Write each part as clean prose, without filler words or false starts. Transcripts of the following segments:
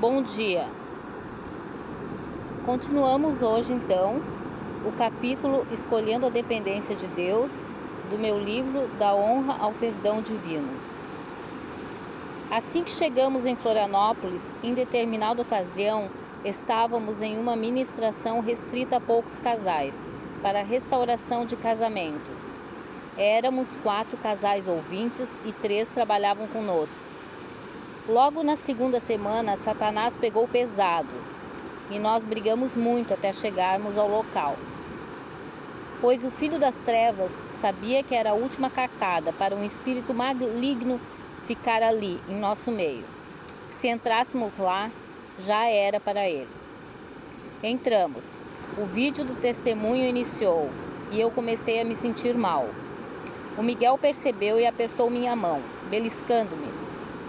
Bom dia! Continuamos hoje então o capítulo Escolhendo a Dependência de Deus do meu livro Da Honra ao Perdão Divino. Assim que chegamos em Florianópolis, em determinada ocasião, estávamos em uma ministração restrita a poucos casais, para a restauração de casamentos. Éramos 4 casais ouvintes e 3 trabalhavam conosco. Logo na segunda semana, Satanás pegou pesado e nós brigamos muito até chegarmos ao local. Pois o filho das trevas sabia que era a última cartada para um espírito maligno ficar ali, em nosso meio. Se entrássemos lá, já era para ele. Entramos. O vídeo do testemunho iniciou e eu comecei a me sentir mal. O Miguel percebeu e apertou minha mão, beliscando-me,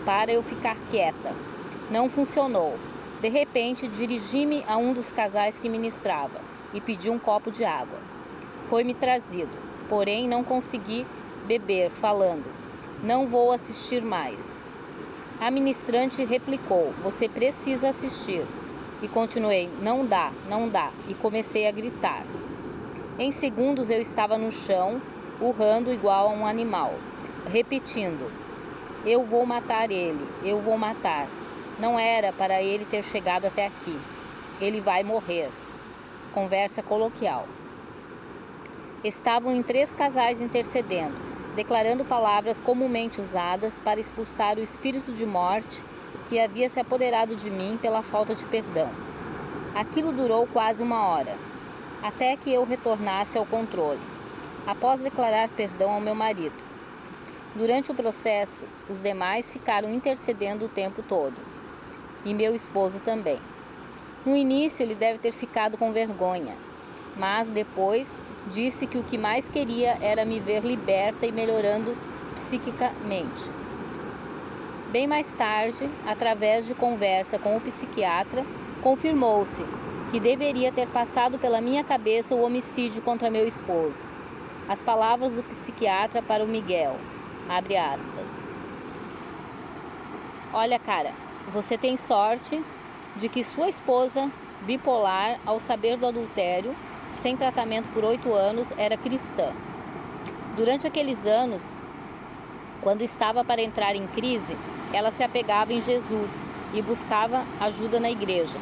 para eu ficar quieta. Não funcionou. De repente, dirigi-me a um dos casais que ministrava e pedi um copo de água. Foi-me trazido, porém não consegui beber, falando: "Não vou assistir mais." A ministrante replicou: "Você precisa assistir." E continuei: não dá, e comecei a gritar. Em segundos eu estava no chão, urrando igual a um animal, repetindo: "Eu vou matar ele, eu vou matar." Não era para ele ter chegado até aqui. Ele vai morrer. Conversa coloquial. Estavam em 3 casais intercedendo, declarando palavras comumente usadas para expulsar o espírito de morte que havia se apoderado de mim pela falta de perdão. Aquilo durou quase 1 hora, até que eu retornasse ao controle, após declarar perdão ao meu marido. Durante o processo, os demais ficaram intercedendo o tempo todo, e meu esposo também. No início ele deve ter ficado com vergonha, mas depois disse que o que mais queria era me ver liberta e melhorando psiquicamente. Bem mais tarde, através de conversa com o psiquiatra, confirmou-se que deveria ter passado pela minha cabeça o homicídio contra meu esposo. As palavras do psiquiatra para o Miguel, abre aspas: "Olha, cara, você tem sorte de que sua esposa, bipolar, ao saber do adultério, sem tratamento por 8 anos, era cristã. Durante aqueles anos, quando estava para entrar em crise, ela se apegava em Jesus e buscava ajuda na igreja.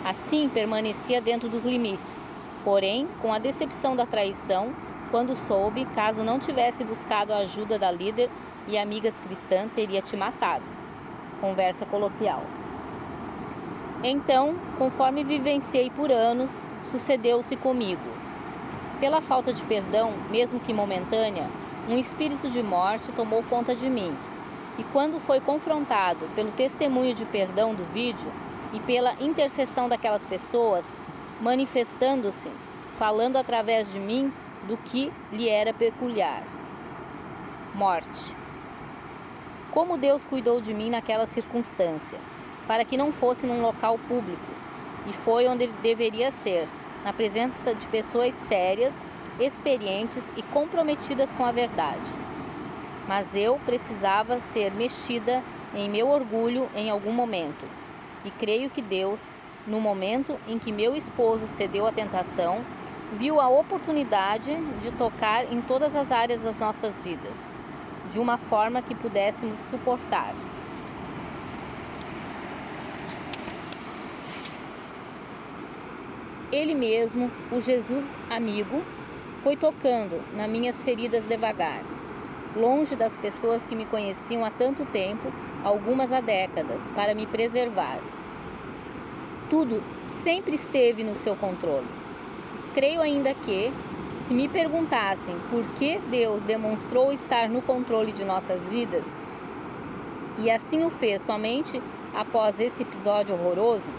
Assim, permanecia dentro dos limites. Porém, com a decepção da traição, quando soube, caso não tivesse buscado a ajuda da líder e amigas cristãs, teria te matado." Conversa coloquial. Então, conforme vivenciei por anos, sucedeu-se comigo. Pela falta de perdão, mesmo que momentânea, um espírito de morte tomou conta de mim. E quando foi confrontado pelo testemunho de perdão do vídeo e pela intercessão daquelas pessoas, manifestando-se, falando através de mim do que lhe era peculiar: morte. Como Deus cuidou de mim naquela circunstância, para que não fosse num local público, e foi onde ele deveria ser, na presença de pessoas sérias, experientes e comprometidas com a verdade. Mas eu precisava ser mexida em meu orgulho em algum momento, e creio que Deus, no momento em que meu esposo cedeu à tentação, viu a oportunidade de tocar em todas as áreas das nossas vidas, de uma forma que pudéssemos suportar. Ele mesmo, o Jesus amigo, foi tocando nas minhas feridas devagar, longe das pessoas que me conheciam há tanto tempo, algumas há décadas, para me preservar. Tudo sempre esteve no seu controle. Creio ainda que, se me perguntassem por que Deus demonstrou estar no controle de nossas vidas, e assim o fez somente após esse episódio horroroso,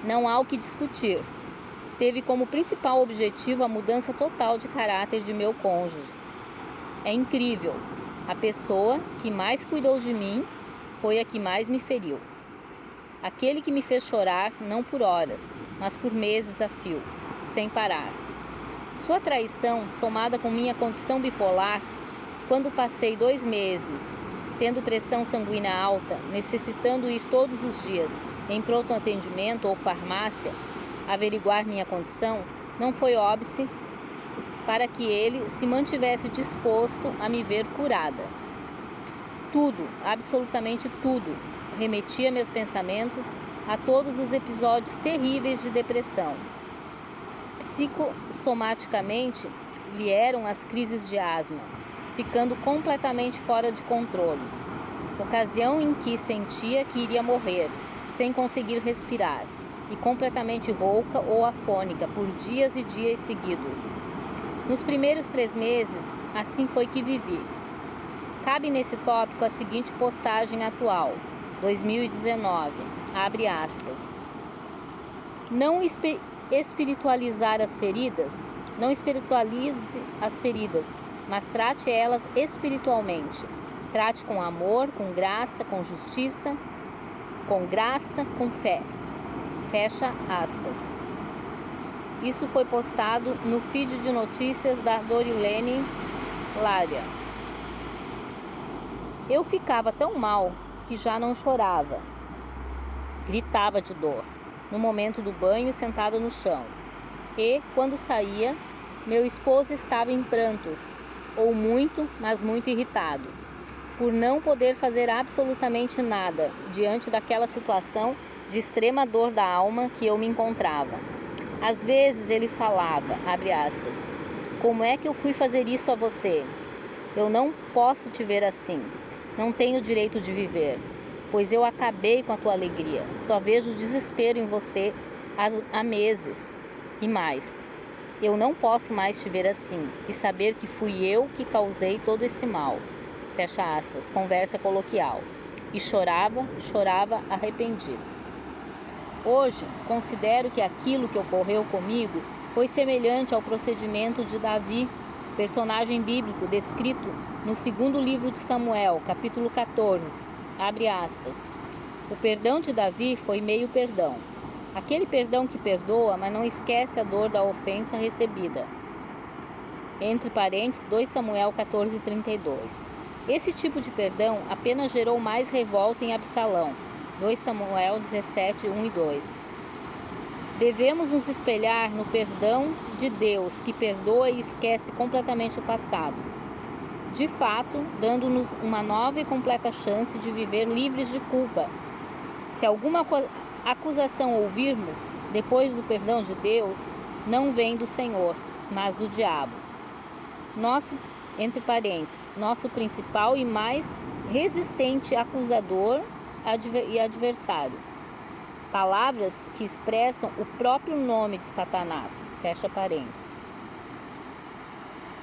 não há o que discutir. Teve como principal objetivo a mudança total de caráter de meu cônjuge. É incrível. A pessoa que mais cuidou de mim foi a que mais me feriu. Aquele que me fez chorar, não por horas, mas por meses a fio, sem parar. Sua traição, somada com minha condição bipolar, quando passei 2 meses tendo pressão sanguínea alta, necessitando ir todos os dias em pronto atendimento ou farmácia averiguar minha condição, não foi óbice para que ele se mantivesse disposto a me ver curada. Tudo, absolutamente tudo, remetia meus pensamentos a todos os episódios terríveis de depressão. Psicossomaticamente, vieram as crises de asma, ficando completamente fora de controle. Ocasião em que sentia que iria morrer, sem conseguir respirar, e completamente rouca ou afônica por dias e dias seguidos. Nos primeiros 3 meses, assim foi que vivi. Cabe nesse tópico a seguinte postagem atual, 2019, abre aspas. Não espiritualizar as feridas, não espiritualize as feridas, mas trate elas espiritualmente. Trate com amor, com graça, com justiça, com graça, com fé. Fecha aspas. Isso foi postado no feed de notícias da Dorilene Lária. Eu ficava tão mal que já não chorava. Gritava de dor, no momento do banho, sentada no chão. E, quando saía, meu esposo estava em prantos, ou muito, mas muito irritado, por não poder fazer absolutamente nada diante daquela situação de extrema dor da alma que eu me encontrava. Às vezes ele falava, abre aspas, como é que eu fui fazer isso a você? Eu não posso te ver assim. Não tenho direito de viver, pois eu acabei com a tua alegria. Só vejo desespero em você há meses. E mais, eu não posso mais te ver assim e saber que fui eu que causei todo esse mal. Fecha aspas, conversa coloquial. E chorava arrependido. Hoje, considero que aquilo que ocorreu comigo foi semelhante ao procedimento de Davi, personagem bíblico descrito no 2º livro de Samuel, capítulo 14, abre aspas. O perdão de Davi foi meio perdão. Aquele perdão que perdoa, mas não esquece a dor da ofensa recebida. Entre parênteses, 2 Samuel 14:32. Esse tipo de perdão apenas gerou mais revolta em Absalão. 2 Samuel 17, 1 e 2. Devemos nos espelhar no perdão de Deus, que perdoa e esquece completamente o passado. De fato, dando-nos uma nova e completa chance de viver livres de culpa. Se alguma acusação ouvirmos, depois do perdão de Deus, não vem do Senhor, mas do diabo. Entre parênteses, nosso principal e mais resistente acusador e adversário. Palavras que expressam o próprio nome de Satanás. Fecha parênteses.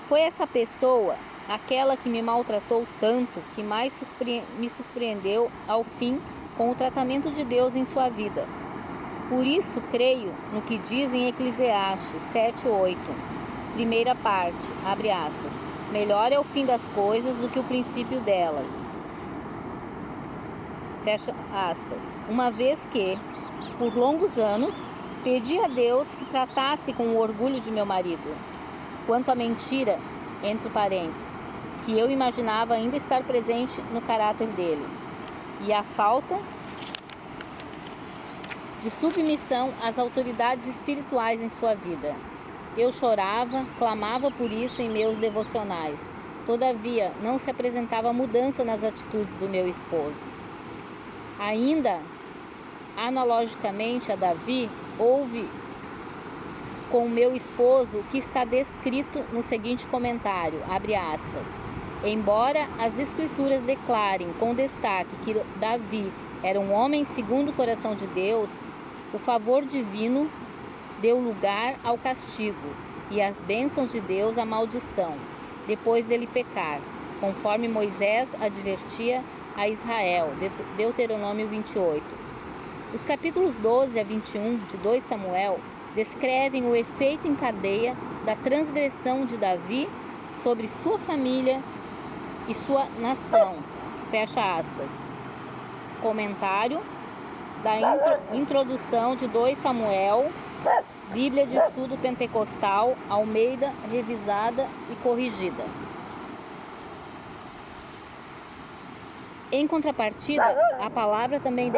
Foi essa pessoa, aquela que me maltratou tanto, que mais me surpreendeu ao fim com o tratamento de Deus em sua vida. Por isso creio no que diz em Eclesiastes 7:8, primeira parte, abre aspas, melhor é o fim das coisas do que o princípio delas. Fecha aspas. Uma vez que, por longos anos, pedi a Deus que tratasse com o orgulho de meu marido. Quanto à mentira, entre parênteses, que eu imaginava ainda estar presente no caráter dele, e a falta de submissão às autoridades espirituais em sua vida. Eu chorava, clamava por isso em meus devocionais. Todavia, não se apresentava mudança nas atitudes do meu esposo. Ainda, analogicamente a Davi, houve com o meu esposo o que está descrito no seguinte comentário, abre aspas. Embora as escrituras declarem com destaque que Davi era um homem segundo o coração de Deus, o favor divino deu lugar ao castigo e as bênçãos de Deus à maldição, depois dele pecar, conforme Moisés advertia a Israel, Deuteronômio 28. Os capítulos 12 a 21 de 2 Samuel descrevem o efeito em cadeia da transgressão de Davi sobre sua família e sua nação. Fecha aspas. Comentário da introdução de 2 Samuel, Bíblia de Estudo Pentecostal, Almeida, revisada e corrigida. Em contrapartida, a palavra também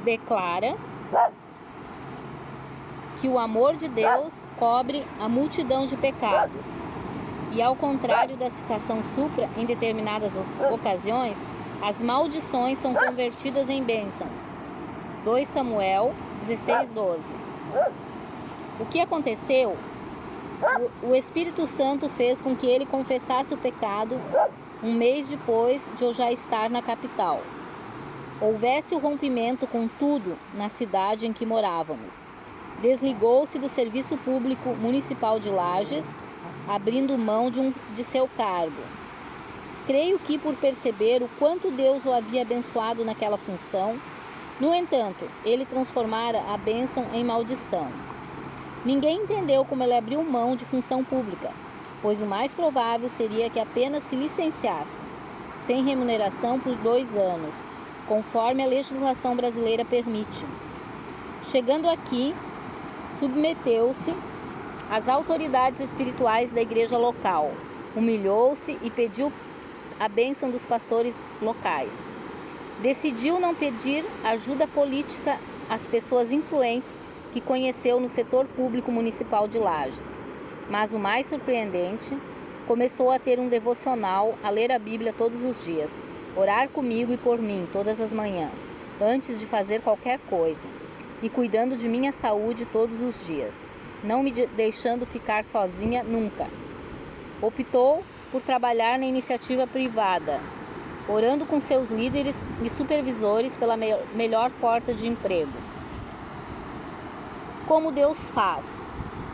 declara que o amor de Deus cobre a multidão de pecados. E ao contrário da citação supra, em determinadas ocasiões, as maldições são convertidas em bênçãos. 2 Samuel 16:12. O que aconteceu? O Espírito Santo fez com que ele confessasse o pecado um mês depois de eu já estar na capital. Houvesse o rompimento com tudo na cidade em que morávamos. Desligou-se do serviço público municipal de Lages, abrindo mão de seu cargo. Creio que por perceber o quanto Deus o havia abençoado naquela função, no entanto, ele transformara a bênção em maldição. Ninguém entendeu como ele abriu mão de função pública, pois o mais provável seria que apenas se licenciasse, sem remuneração por 2 anos, conforme a legislação brasileira permite. Chegando aqui, submeteu-se às autoridades espirituais da igreja local, humilhou-se e pediu a bênção dos pastores locais. Decidiu não pedir ajuda política às pessoas influentes que conheceu no setor público municipal de Lages. Mas o mais surpreendente, começou a ter um devocional, a ler a Bíblia todos os dias, orar comigo e por mim todas as manhãs, antes de fazer qualquer coisa, e cuidando de minha saúde todos os dias, não me deixando ficar sozinha nunca. Optou por trabalhar na iniciativa privada, orando com seus líderes e supervisores pela melhor porta de emprego. Como Deus faz?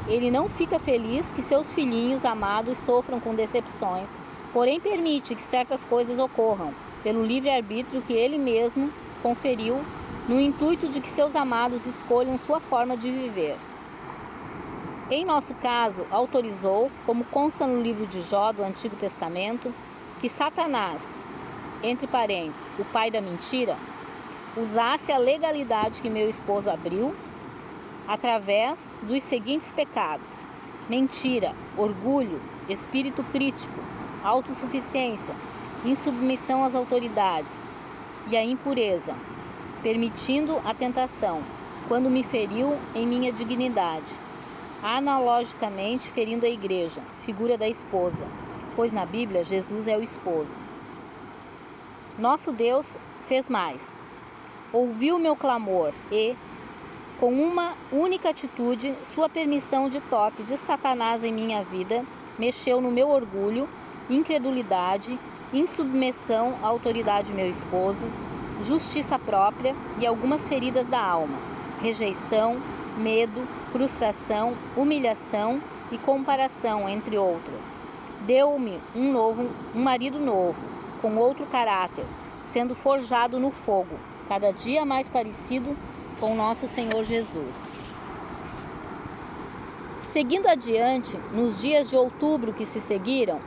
Ele não fica feliz que seus filhinhos amados sofram com decepções, porém permite que certas coisas ocorram, pelo livre-arbítrio que ele mesmo conferiu, no intuito de que seus amados escolham sua forma de viver. Em nosso caso, autorizou, como consta no livro de Jó do Antigo Testamento, que Satanás, entre parênteses, o pai da mentira, usasse a legalidade que meu esposo abriu através dos seguintes pecados: mentira, orgulho, espírito crítico, autossuficiência, insubmissão às autoridades e a impureza, permitindo a tentação, quando me feriu em minha dignidade, analogicamente ferindo a igreja, figura da esposa, pois na Bíblia Jesus é o esposo. Nosso Deus fez mais. Ouviu meu clamor e, com uma única atitude, sua permissão de toque de Satanás em minha vida, mexeu no meu orgulho, incredulidade, insubmissão à autoridade de meu esposo, justiça própria e algumas feridas da alma, rejeição, medo, frustração, humilhação e comparação, entre outras. Deu-me um marido novo, com outro caráter, sendo forjado no fogo, cada dia mais parecido com nosso Senhor Jesus. Seguindo adiante, nos dias de outubro que se seguiram,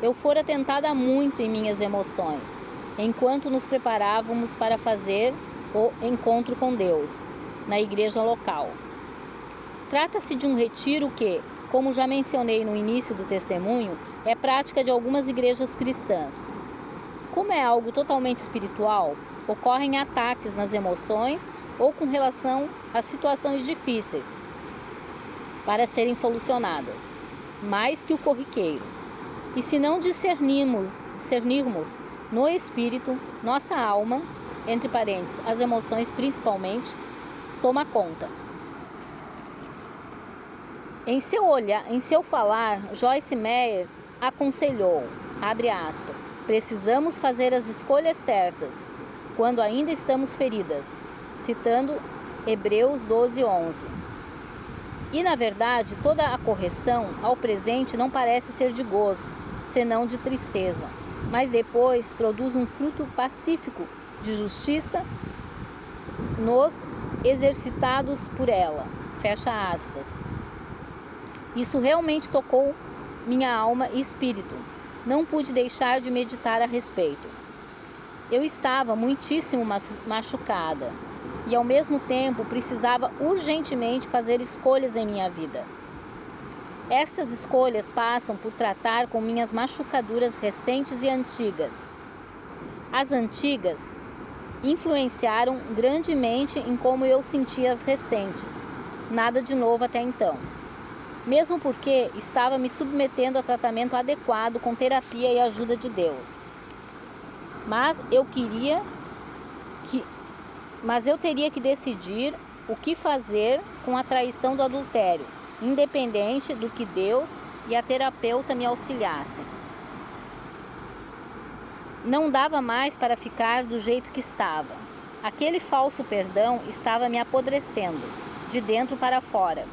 eu fora tentada muito em minhas emoções, enquanto nos preparávamos para fazer o encontro com Deus, na igreja local. Trata-se de um retiro que, como já mencionei no início do testemunho, é prática de algumas igrejas cristãs. Como é algo totalmente espiritual, ocorrem ataques nas emoções ou com relação a situações difíceis para serem solucionadas, mais que o corriqueiro. E se não discernirmos no espírito, nossa alma, entre parênteses, as emoções principalmente, toma conta. Em seu falar, Joyce Meyer aconselhou, abre aspas, precisamos fazer as escolhas certas quando ainda estamos feridas, citando Hebreus 12:11. E na verdade, toda a correção ao presente não parece ser de gozo, senão de tristeza, mas depois produz um fruto pacífico de justiça nos exercitados por ela, fecha aspas. Isso realmente tocou minha alma e espírito. Não pude deixar de meditar a respeito. Eu estava muitíssimo machucada e, ao mesmo tempo, precisava urgentemente fazer escolhas em minha vida. Essas escolhas passam por tratar com minhas machucaduras recentes e antigas. As antigas influenciaram grandemente em como eu sentia as recentes. Nada de novo até então. Mesmo porque estava me submetendo a tratamento adequado com terapia e ajuda de Deus. Mas eu teria que decidir o que fazer com a traição do adultério, independente do que Deus e a terapeuta me auxiliassem. Não dava mais para ficar do jeito que estava. Aquele falso perdão estava me apodrecendo, de dentro para fora.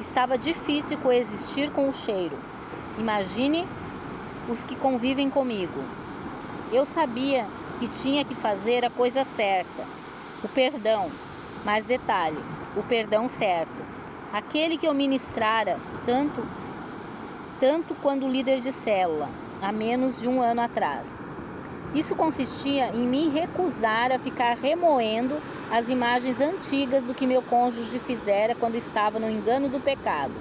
Estava difícil coexistir com o cheiro. Imagine os que convivem comigo. Eu sabia que tinha que fazer a coisa certa, o perdão, mas detalhe, o perdão certo, aquele que eu ministrara tanto quando líder de célula, há menos de um ano atrás. Isso consistia em me recusar a ficar remoendo as imagens antigas do que meu cônjuge fizera quando estava no engano do pecado.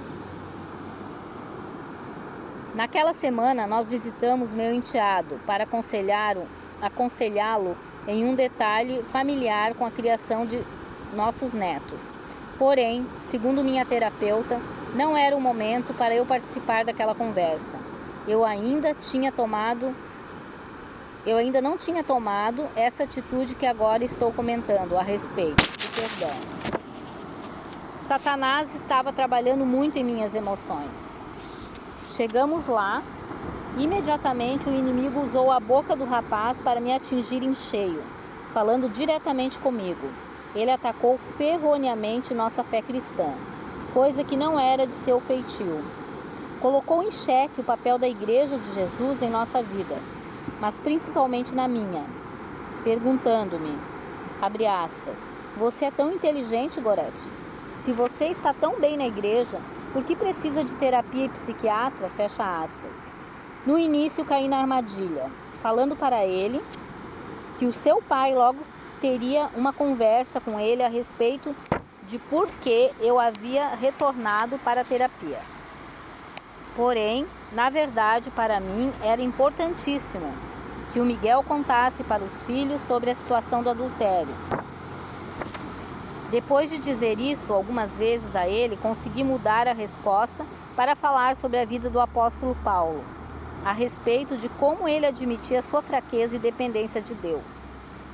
Naquela semana, nós visitamos meu enteado para aconselhá-lo em um detalhe familiar com a criação de nossos netos. Porém, segundo minha terapeuta, não era o momento para eu participar daquela conversa. Eu ainda não tinha tomado essa atitude que agora estou comentando a respeito do perdão. Satanás estava trabalhando muito em minhas emoções. Chegamos lá, imediatamente o inimigo usou a boca do rapaz para me atingir em cheio, falando diretamente comigo. Ele atacou ferronhamente nossa fé cristã, coisa que não era de seu feitio. Colocou em xeque o papel da Igreja de Jesus em nossa vida, mas principalmente na minha, perguntando-me, abre aspas, você é tão inteligente, Gorete? Se você está tão bem na igreja, por que precisa de terapia e psiquiatra? Fecha aspas. No início caí na armadilha, falando para ele que o seu pai logo teria uma conversa com ele a respeito de por que eu havia retornado para a terapia. Porém, na verdade, para mim era importantíssimo que o Miguel contasse para os filhos sobre a situação do adultério. Depois de dizer isso algumas vezes a ele, consegui mudar a resposta para falar sobre a vida do apóstolo Paulo, a respeito de como ele admitia sua fraqueza e dependência de Deus.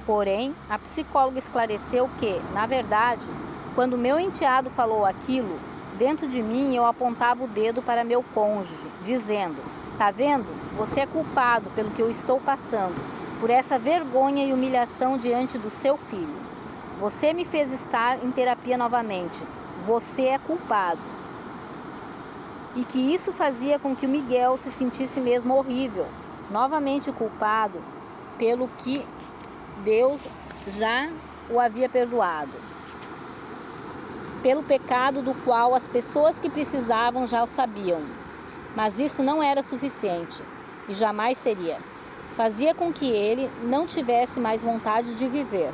Porém, a psicóloga esclareceu que, na verdade, quando meu enteado falou aquilo, dentro de mim eu apontava o dedo para meu cônjuge, dizendo, tá vendo? Você é culpado pelo que eu estou passando, por essa vergonha e humilhação diante do seu filho. Você me fez estar em terapia novamente. Você é culpado. E que isso fazia com que o Miguel se sentisse mesmo horrível, novamente culpado pelo que Deus já o havia perdoado. Pelo pecado do qual as pessoas que precisavam já o sabiam. Mas isso não era suficiente e jamais seria. Fazia com que ele não tivesse mais vontade de viver.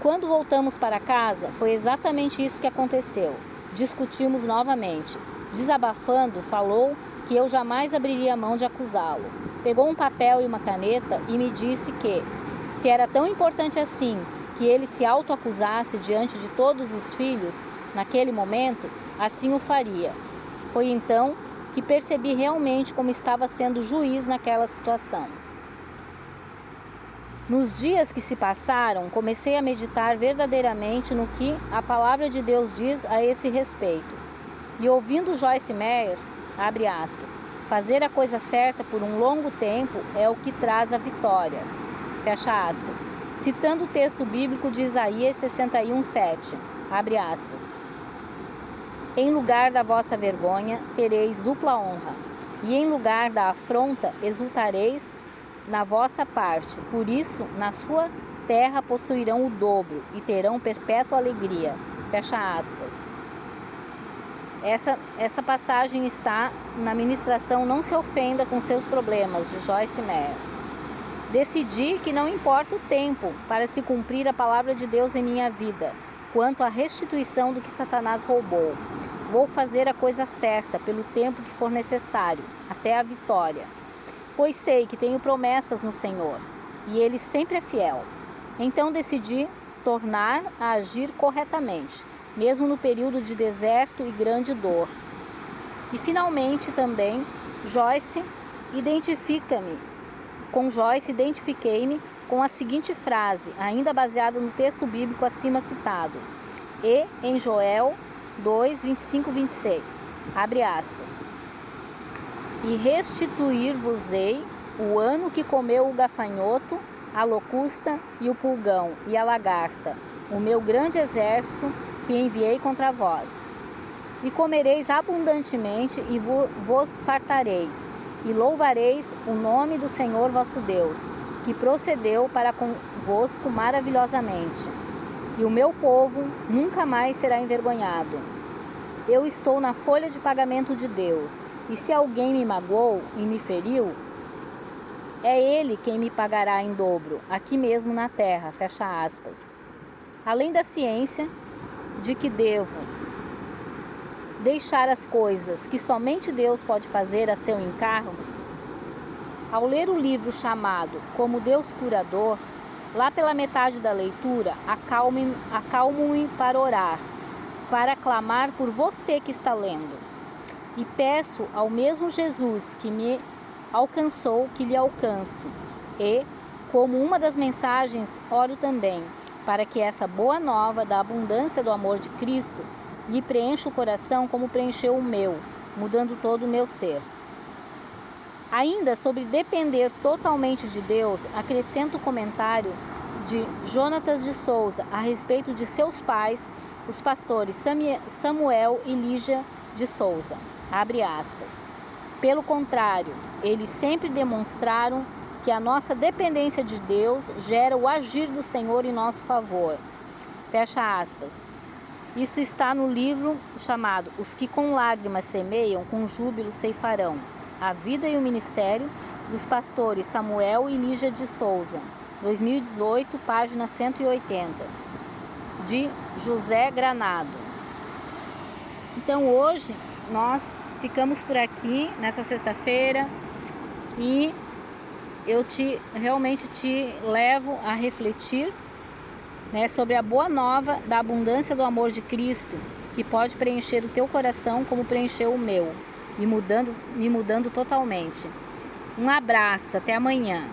Quando voltamos para casa, foi exatamente isso que aconteceu. Discutimos novamente. Desabafando, falou que eu jamais abriria mão de acusá-lo. Pegou um papel e uma caneta e me disse que, se era tão importante assim que ele se autoacusasse diante de todos os filhos, naquele momento, assim o faria. Foi então que percebi realmente como estava sendo juiz naquela situação. Nos dias que se passaram, comecei a meditar verdadeiramente no que a palavra de Deus diz a esse respeito. E ouvindo Joyce Meyer, abre aspas, fazer a coisa certa por um longo tempo é o que traz a vitória, fecha aspas. Citando o texto bíblico de Isaías 61:7, abre aspas. Em lugar da vossa vergonha, tereis dupla honra, e em lugar da afronta, exultareis na vossa parte. Por isso, na sua terra possuirão o dobro e terão perpétua alegria. Fecha aspas. Essa passagem está na ministração Não Se Ofenda com Seus Problemas, de Joyce Meyer. Decidi que não importa o tempo para se cumprir a palavra de Deus em minha vida, quanto à restituição do que Satanás roubou. Vou fazer a coisa certa pelo tempo que for necessário, até a vitória. Pois sei que tenho promessas no Senhor. e Ele sempre é fiel. Então decidi tornar a agir corretamente, mesmo no período de deserto e grande dor. E finalmente também, identifiquei-me com a seguinte frase, ainda baseada no texto bíblico acima citado, e em Joel 2, 25 e 26, abre aspas, e restituir-vos-ei o ano que comeu o gafanhoto, a locusta e o pulgão e a lagarta, o meu grande exército que enviei contra vós. E comereis abundantemente e vos fartareis, e louvareis o nome do Senhor vosso Deus, que procedeu para convosco maravilhosamente. E o meu povo nunca mais será envergonhado. Eu estou na folha de pagamento de Deus, e se alguém me magoou e me feriu, é Ele quem me pagará em dobro, aqui mesmo na terra, fecha aspas. Além da ciência de que devo deixar as coisas que somente Deus pode fazer a seu encargo, ao ler o livro chamado Como Deus Curador, lá pela metade da leitura, acalmo-me para orar, para clamar por você que está lendo. E peço ao mesmo Jesus que me alcançou, que lhe alcance. E, como uma das mensagens, oro também, para que essa boa nova da abundância do amor de Cristo lhe preencha o coração como preencheu o meu, mudando todo o meu ser. Ainda sobre depender totalmente de Deus, acrescento o comentário de Jonatas de Souza a respeito de seus pais, os pastores Samuel e Lígia de Souza. Abre aspas. Pelo contrário, eles sempre demonstraram que a nossa dependência de Deus gera o agir do Senhor em nosso favor. Fecha aspas. Isso está no livro chamado Os que com lágrimas semeiam, com júbilo ceifarão. A vida e o ministério dos pastores Samuel e Lígia de Souza, 2018, página 180, de José Granado. Então hoje nós ficamos por aqui nessa sexta-feira e eu realmente te levo a refletir, sobre a boa nova da abundância do amor de Cristo, que pode preencher o teu coração como preencheu o meu, me mudando totalmente. Um abraço, até amanhã.